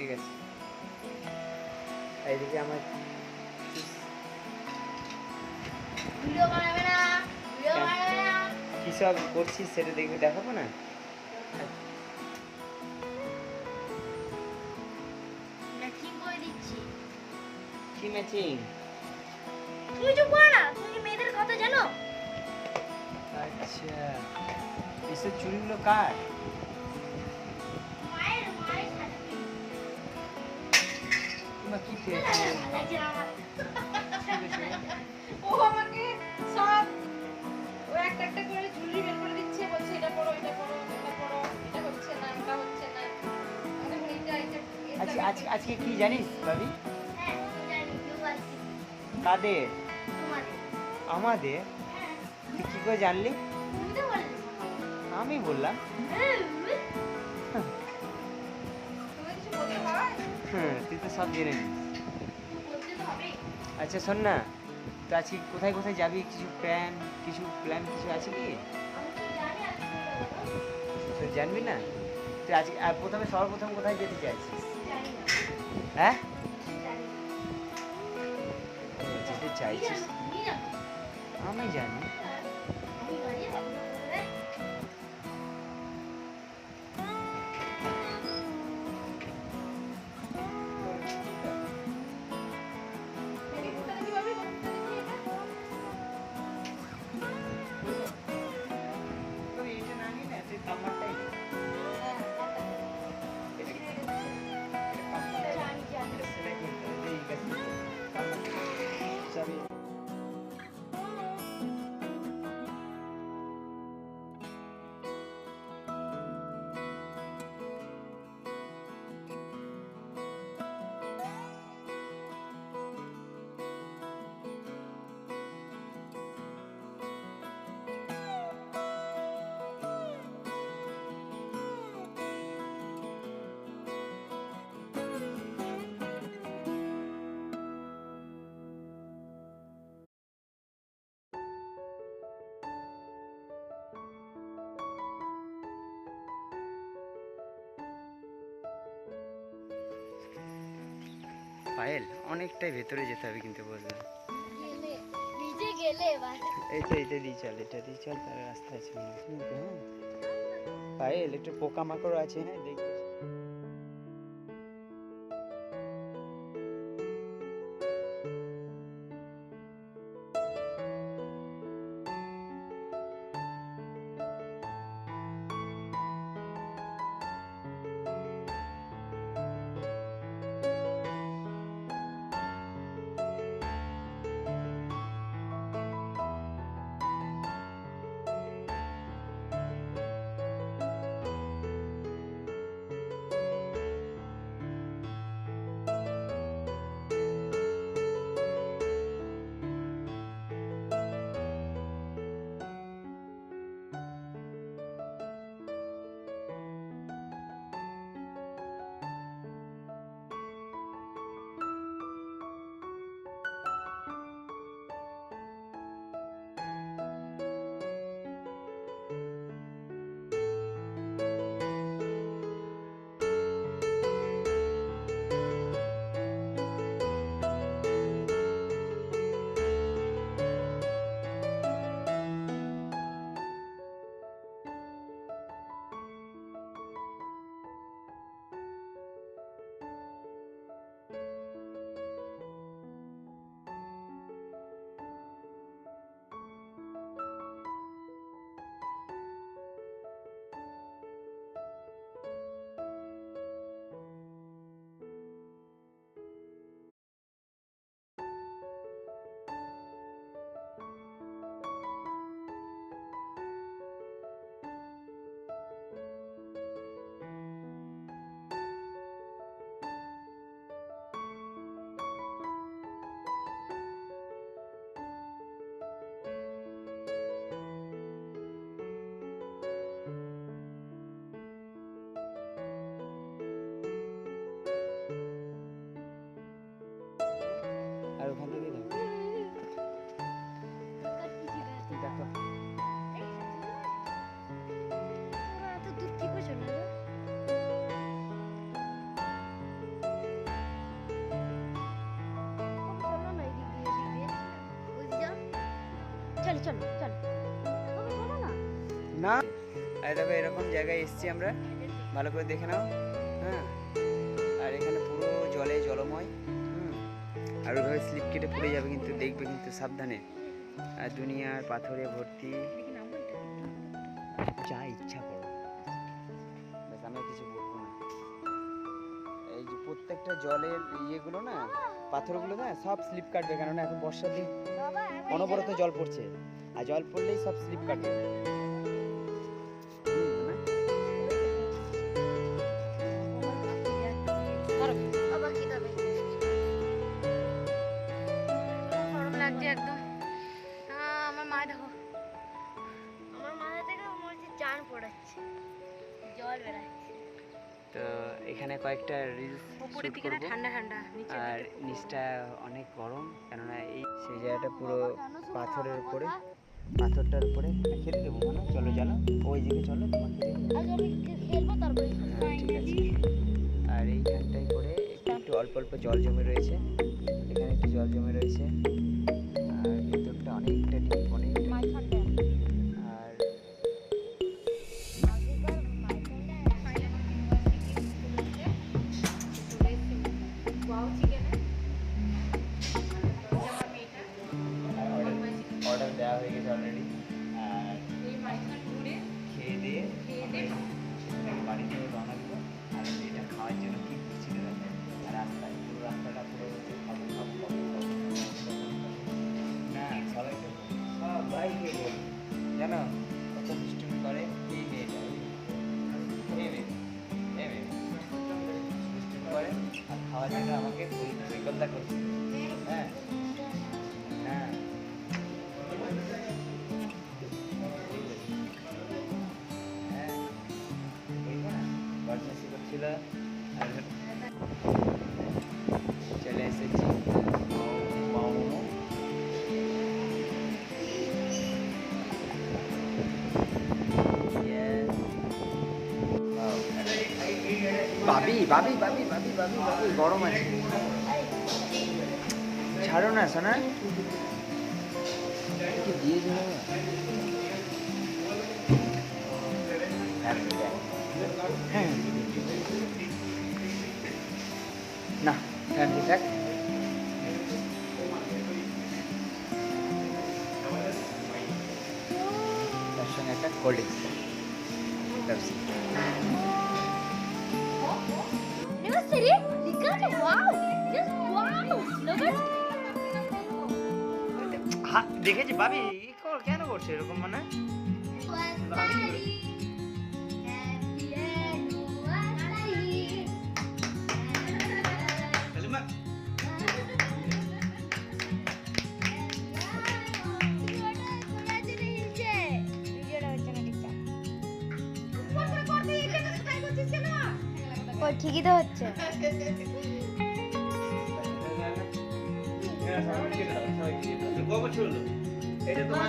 ঠিক আছে। এইদিকে আমার ভিডিও বানাবে না, ভিডিও বানাবে না। কি সব করছিস সেটা দেখে দেখাবো না? ম্যাচিং করে দিচ্ছি। কি ম্যাচিং? তুমি চুপ করো না, তুমি কি মেয়েদের কথা জানো? আচ্ছা, এসব চুড়িগুলো কার? মায়ের মায়ের সাথে। তোমার কি না, খেয়েছো? না, না, লাগছে না আমার। ও আমাকে সব ও একটা একটা করে ঝুলি বের করে দিচ্ছে, বলছে এটা করো, এটা করো, এটা করো, এটা হচ্ছে না, ওটা হচ্ছে না। আমি বলি এটা আজকে কি জানিস ভাবি? হ্যাঁ, আমি জানি, ইউনিভার্সিটি। কাদের? তোমাদের। আমাদের? হ্যাঁ, তুই কি করে জানলি? তুমি তো বললে। আমি বললাম। তুমি কিছু বলতে হয়? হ্যাঁ, তুই তো সব জেনে নিস। বলতে তো হবে। আচ্ছা শোন না, তো আজকে কোথায় কোথায় যাবি? কিছু প্ল্যান কিছু আছে কি? আমি তো জানি আজকে বলবো। তুই জানবি না? তুই আজকে সর্বপ্রথম কোথায় যেতে চাইছিস? জানি না, হ্যাঁ, জানি না। যেতে তুমি চাইছিস? জানো, তুমি জানো। আমি জানি। আমি জানি, আমি বলবো। দেখি কোথা দেখি ভাবি, কোথা দেখি এটা? তুই এটা না নিয়ে না, তুই কামারটাই নে। হ্যাঁ, এটা কি? এটা এটা কামার। জানি, জানি। এটা সেলাই করতে হবে, এই গেছে। কামার। চাবি। পায়েল, অনেকটাই ভেতরে যেতে হবে কিন্তু বললাম। গেলে, নিজে গেলে এবার। এটা দিয়ে চল, তার রাস্তা আছে মনে হয়, কিন্তু হ্যাঁ পায়েল একটু পোকামাকড় আছে, হ্যাঁ দেখবে। চলো চলো চলো বাবা, চলো না। না আর দেখো এরকম জায়গায় এসেছি আমরা, ভালো করে দেখে নাও। হ্যাঁ, আর এখানে পুরো জলে জলময়। আর ওইভাবে স্লিপ কেটে পড়ে যাবে কিন্তু, দেখবে কিন্তু সাবধানে। আর দুনিয়ার পাথরে ভর্তি, যা ইচ্ছা করো, ব্যাস আমি আর কিছু বলবো না। এই যে প্রত্যেকটা জলের ইয়েগুলো না, পাথরগুলো না সব স্লিপ কাটবে, কেননা এখন বর্ষার দিন, বাবা, অনবরত জল পড়ছে, আর জল পড়লেই সব স্লিপ কাটবে। ধরো। বাবা কি দেবে? গরম লাগছে একদম। আমার মা দেখো, আমার মাথা থেকে মনে হচ্ছে জান পড়াচ্ছে, জল বেরাচ্ছে। তো এখানে কয়েকটা রিলস উপরের শুট দিকে না করবো, ঠান্ডা ঠান্ডা, নিচের আর দিকে নিচটা অনেক গরম, কেননা এই সেই জায়গাটা পুরো পাথরের উপরে, পাথরটার উপরে খেতে দেবো মানে। চলো চলো ওই দিকে চলো, তোমার খেতে দেবো। আজ আমি খেলবো তারপরে হ্যাঁ, ঠিক আছে। আর এইখানটায় করে একটু অল্প অল্প জল জমে রয়েছে, এখানে একটু জল জমে রয়েছে, আর ভেতরটা অনেকটা ডিপ, অনেকটা মাইখানটা আর আগেকার মাইখানটা অর্ডার দেওয়া হয়ে গেছে অলরেডি। আর খেয়ে দিয়ে বাড়িতে রওনা দিব। আর এটা খাওয়ার জন্য কি করছিল আর রাস্তায়, পুরো রাস্তাটা পুরো হচ্ছে খাবো খাবো খাবো খাবো। না সবাইকে, সবাইকে বলি জানো কত দুষ্টুমি করে এই মেয়েটা, এই মেয়ে, এই মেয়ে দুষ্টুমি করে, আর খাওয়ার জন্য আমাকে পরিকল্পনা করছে। হ্যাঁ হ্যাঁ, বদমাশি করছিল। আর চলে এসেছি মামু। ভাবি ভাবি ভাবি ভাবি ভাবি ভাবি গরম আছে, ছাড়ো না সোনা, কি দিয়ে দিল। হ্যাঁ না ফ্যামিলি প্যাক, তার সঙ্গে একটা cold drinks, Pepsi. Anniversary? Liga আছে, wow! Just wow! Look at হ্যাঁ দেখেছি ভাবি, কেন করছে এরকম মানে? ও ঠিকই তো হচ্ছে। এটা তোমার